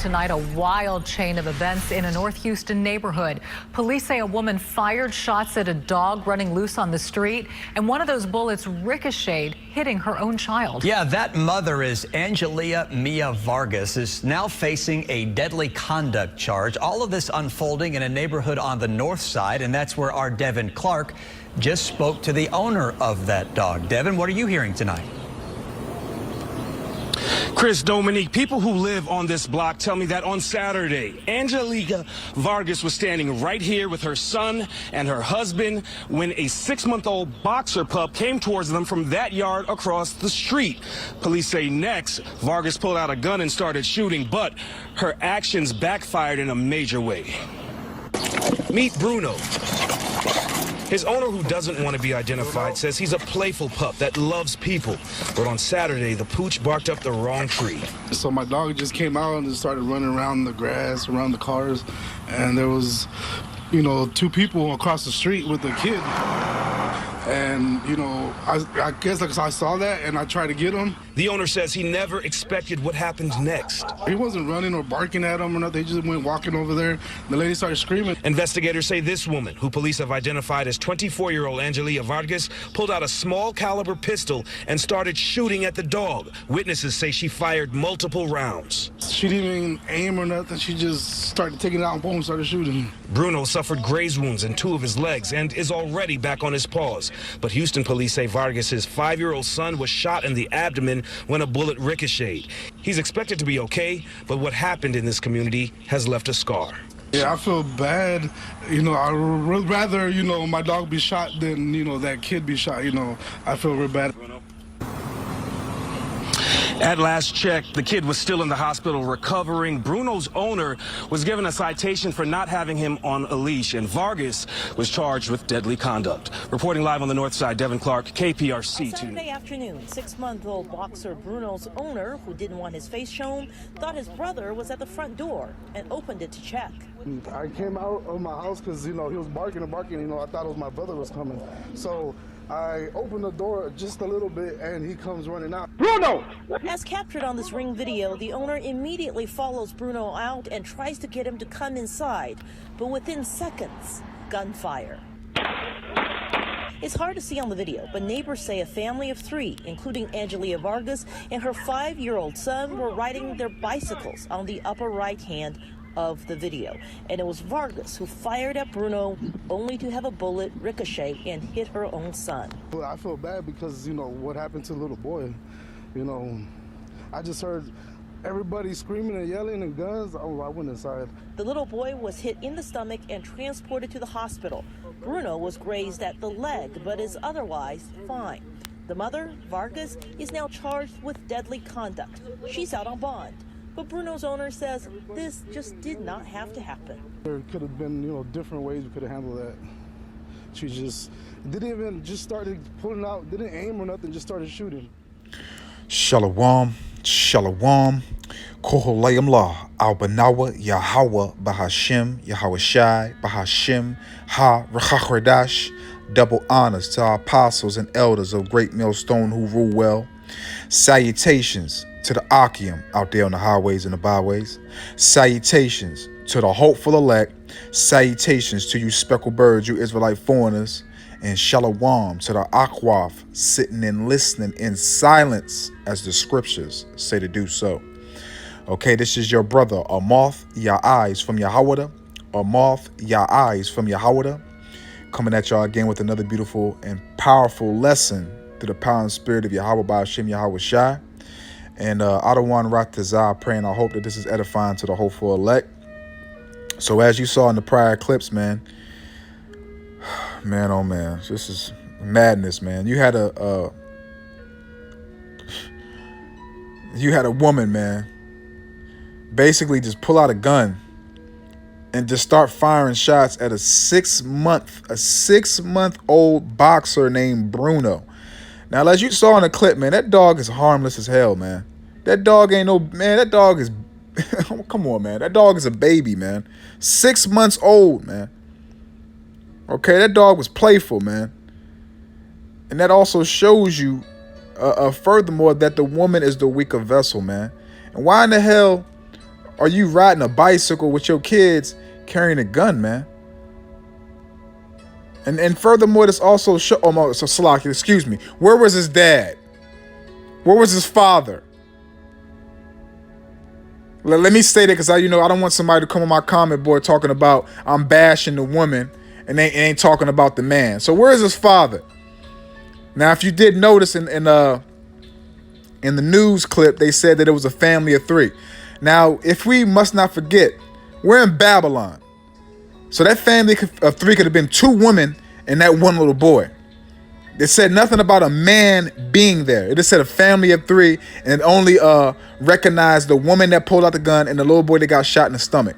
Tonight, a wild chain of events in a North Houston neighborhood. Police say a woman fired shots at a dog running loose on the street, and one of those bullets ricocheted, hitting her own child. Yeah, that mother is Angelia Mia Vargas, is now facing a deadly conduct charge. All of this unfolding in a neighborhood on the north side, and that's where our Devin Clark just spoke to the owner of that dog. Devin, what are you hearing tonight? Chris, Dominique, people who live on this block tell me that on Saturday, Angelia Vargas was standing right here with her son and her husband when a 6-month-old boxer pup came towards them from that yard across the street. Police say next, Vargas pulled out a gun and started shooting, but her actions backfired in a major way. Meet Bruno. His owner, who doesn't want to be identified, says he's a playful pup that loves people. But on Saturday, the pooch barked up the wrong tree. So my dog just came out and just started running around the grass, around the cars. And there was, two people across the street with a kid. And, I guess I saw that and I tried to get him. The owner says he never expected what happened next. He wasn't running or barking at him or nothing. He just went walking over there. The lady started screaming. Investigators say this woman, who police have identified as 24-year-old Angelia Vargas, pulled out a small caliber pistol and started shooting at the dog. Witnesses say she fired multiple rounds. She didn't even aim or nothing. She just started taking it out and started shooting. Bruno suffered graze wounds in 2 of his legs and is already back on his paws. But Houston police say Vargas' 5-year-old son was shot in the abdomen when a bullet ricocheted. He's expected to be okay, but what happened in this community has left a scar. Yeah, I feel bad. I would rather, my dog be shot than, that kid be shot. I feel real bad. At last check, the kid was still in the hospital recovering. Bruno's owner was given a citation for not having him on a leash, and Vargas was charged with deadly conduct. Reporting live on the north side, Devin Clark, KPRC2. On Saturday afternoon, 6-month-old boxer Bruno's owner, who didn't want his face shown, thought his brother was at the front door and opened it to check. I came out of my house because, he was barking and barking. I thought it was my brother was coming. So I opened the door just a little bit, and he comes running out. Bruno! As captured on this Ring video, the owner immediately follows Bruno out and tries to get him to come inside. But within seconds, gunfire. It's hard to see on the video, but neighbors say a family of 3, including Angelia Vargas and her 5-year-old son, were riding their bicycles on the upper right hand of the video. And it was Vargas who fired at Bruno, only to have a bullet ricochet and hit her own son. Well, I feel bad because, what happened to the little boy. I just heard everybody screaming and yelling and guns. Oh, I went inside. The little boy was hit in the stomach and transported to the hospital. Bruno was grazed at the leg, but is otherwise fine. The mother, Vargas, is now charged with deadly conduct. She's out on bond. But Bruno's owner says this just did not have to happen. There could have been, different ways we could have handled that. She just didn't even started pulling out, didn't aim or nothing, just started shooting. Shalom, shalom, koholayim la, al-banawa, Yahweh, Bahashim, Yahweh Shai, Bahashim, Ha-Rachachredash. Double honors to our apostles and elders of Great Millstone who rule well. Salutations to the Akim out there on the highways and the byways. Salutations to the hopeful elect. Salutations to you speckled birds, you Israelite foreigners. And shalom to the Akwaf sitting and listening in silence as the scriptures say to do so. Okay, this is your brother, Amoth Ya'ayz from Yahweh. Amoth Ya'ayz from Yahweh. Coming at y'all again with another beautiful and powerful lesson through the power and spirit of Yahweh by Hashem Yahweh Shai. And Adawan Ratazah, praying, I hope that this is edifying to the hopeful elect. So as you saw in the prior clips, man, oh man, this is madness, man. You had a woman, man, basically just pull out a gun and just start firing shots at a 6-month-old boxer named Bruno. Now, as you saw in the clip, man, that dog is harmless as hell, man. That dog ain't no, man, that dog is, come on, man. That dog is a baby, man. 6 months old, man. Okay, that dog was playful, man. And that also shows you, furthermore, that the woman is the weaker vessel, man. And why in the hell are you riding a bicycle with your kids carrying a gun, man? And furthermore, this also so Salaki, excuse me. Where was his dad? Where was his father? Let me say that because I don't want somebody to come on my comment board talking about I'm bashing the woman and they ain't talking about the man. So where is his father? Now, if you did notice in the news clip, they said that it was a family of 3. Now, if we must not forget, we're in Babylon. So that family of 3 could have been 2 women and that one little boy. It said nothing about a man being there. It just said a family of 3, and it only recognized the woman that pulled out the gun and the little boy that got shot in the stomach.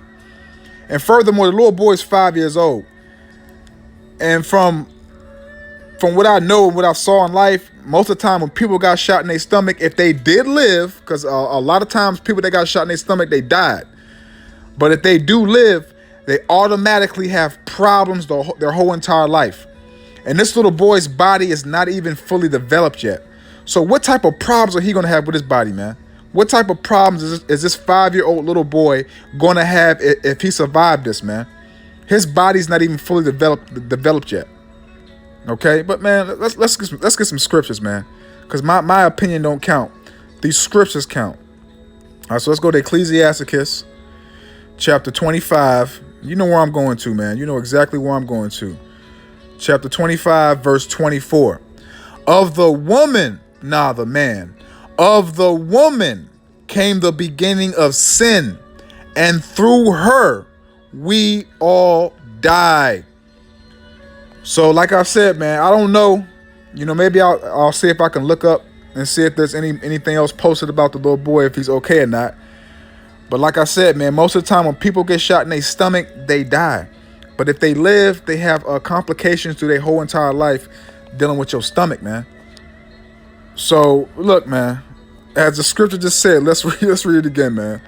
And furthermore, the little boy is 5 years old. And from what I know and what I saw in life, most of the time when people got shot in their stomach, if they did live, because a lot of times people that got shot in their stomach, they died. But if they do live, they automatically have problems their whole entire life. And this little boy's body is not even fully developed yet. So what type of problems are he going to have with his body, man? What type of problems is this 5-year-old little boy going to have if he survived this, man? His body's not even fully developed yet. Okay, but man, let's get some scriptures, man, because my opinion don't count. These scriptures count. All right, so let's go to Ecclesiasticus, chapter 25. You know where I'm going to, man. You know exactly where I'm going to. Chapter 25, verse 24. Of the woman, the man, of the woman came the beginning of sin, and through her we all die. So like I said, man, I don't know. Maybe I'll see if I can look up and see if there's anything else posted about the little boy, if he's okay or not. But like I said, man, most of the time when people get shot in their stomach, they die. But if they live, they have complications through their whole entire life dealing with your stomach, man. So look, man, as the scripture just said, let's read it again, man.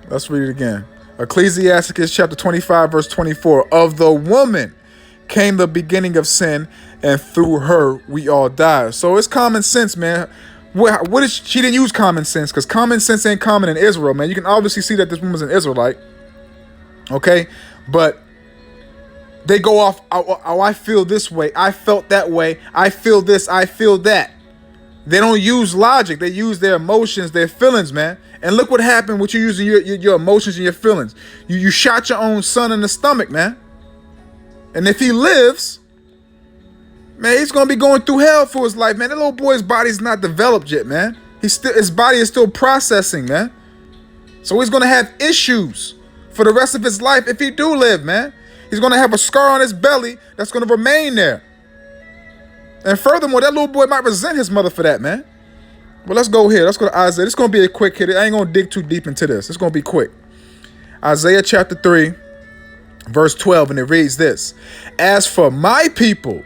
Let's read it again. Ecclesiasticus chapter 25, verse 24. Of the woman came the beginning of sin, and through her we all die. So it's common sense, man. What is she didn't use common sense, because common sense ain't common in Israel, man. You can obviously see that this woman's an Israelite. Okay, but they go off, oh, I feel this way, I felt that way, I feel this, I feel that. They don't use logic. They use their emotions, their feelings, man. And look what happened with you using your emotions and your feelings. You shot your own son in the stomach, man. And if he lives, man, he's going to be going through hell for his life, man. That little boy's body's not developed yet, man. His body is still processing, man. So he's going to have issues for the rest of his life if he do live, man. He's going to have a scar on his belly that's going to remain there. And furthermore, that little boy might resent his mother for that, man. Well, let's go here. Let's go to Isaiah. It's going to be a quick hit. I ain't going to dig too deep into this. It's going to be quick. Isaiah chapter 3, verse 12, and it reads this. As for my people,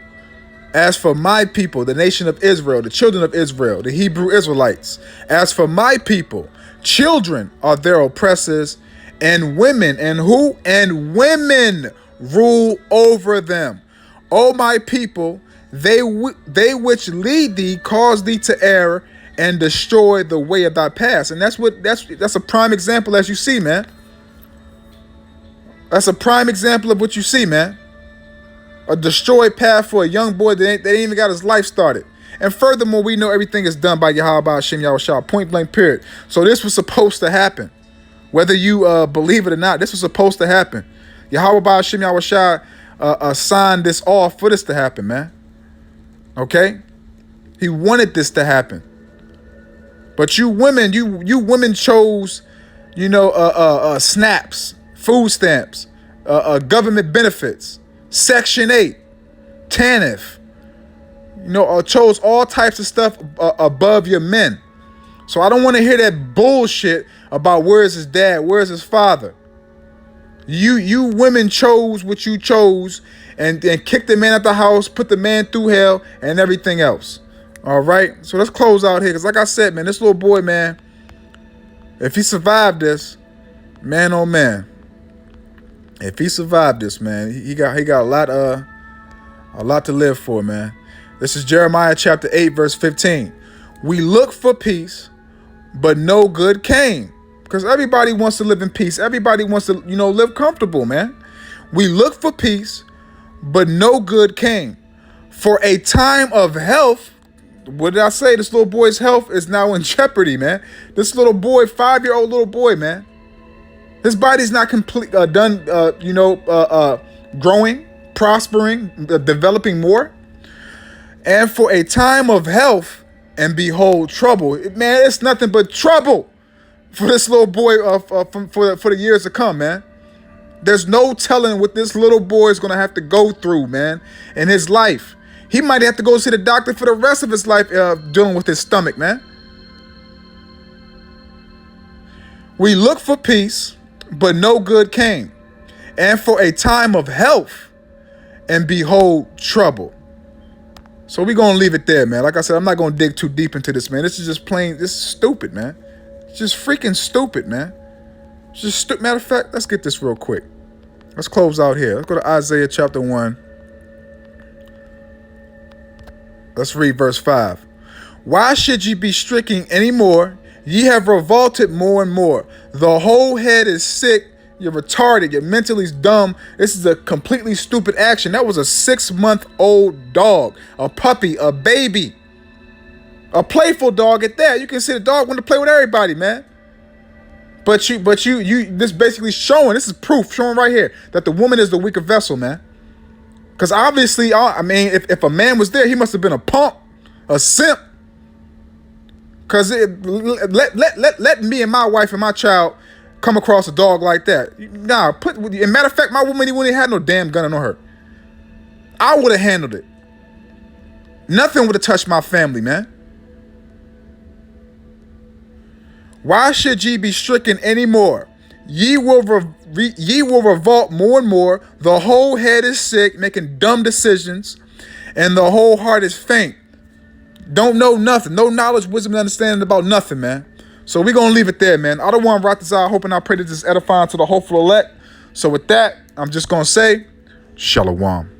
the nation of Israel, the children of Israel, the Hebrew Israelites, as for my people, children are their oppressors, and women, and who? And women rule over them. O my people, they which lead thee cause thee to err and destroy the way of thy paths. And that's a prime example, as you see, man. That's a prime example of what you see, man. A destroyed path for a young boy that ain't even got his life started. And furthermore, we know everything is done by Yahweh Hashem Yahushua, point blank period. So this was supposed to happen. Whether you believe it or not, this was supposed to happen. Yahweh Hashem Yahushua signed this off for this to happen, man. Okay? He wanted this to happen. But you women, you women chose, snaps, food stamps, government benefits, Section 8, TANF, chose all types of stuff above your men. So I don't want to hear that bullshit about where's his dad, where's his father. You women chose what you chose and kicked the man out the house, put the man through hell and everything else. All right, so let's close out here, because like I said, man, this little boy, man, if he survived this, man, oh man, if he survived this, man, he got a lot to live for, man. This is Jeremiah chapter 8, verse 15. We look for peace, but no good came. Because everybody wants to live in peace. Everybody wants to, live comfortable, man. We look for peace, but no good came. For a time of health, what did I say? This little boy's health is now in jeopardy, man. This little boy, 5-year-old little boy, man. His body's not growing, prospering, developing more. And for a time of health, and behold, trouble. Man, it's nothing but trouble for this little boy for the years to come, man. There's no telling what this little boy is going to have to go through, man, in his life. He might have to go see the doctor for the rest of his life dealing with his stomach, man. We look for peace, but no good came. And for a time of health, and behold, trouble. So we're going to leave it there, man. Like I said, I'm not going to dig too deep into this, man. This is just plain, this is stupid, man. It's just freaking stupid, man. It's just stupid. Matter of fact, let's get this real quick. Let's close out here. Let's go to Isaiah chapter 1. Let's read verse 5. Why should ye be stricken any more? Ye have revolted more and more. The whole head is sick. You're retarded. You're mentally dumb. This is a completely stupid action. That was a 6-month-old dog, a puppy, a baby, a playful dog at that. You can see the dog wanted to play with everybody, man. But you, this basically showing, this is proof showing right here that the woman is the weaker vessel, man. Because obviously, I mean, if a man was there, he must have been a punk, a simp. Because let me and my wife and my child come across a dog like that. Nah, and matter of fact, my woman, he wouldn't have had no damn gun on her. I would have handled it. Nothing would have touched my family, man. Why should ye be stricken any more? Ye will revolt more and more. The whole head is sick, making dumb decisions, and the whole heart is faint. Don't know nothing. No knowledge, wisdom, and understanding about nothing, man. So we're going to leave it there, man. I don't want to rock this out. Hoping I pray that this is edifying to the hopeful elect. So with that, I'm just going to say, Shalom.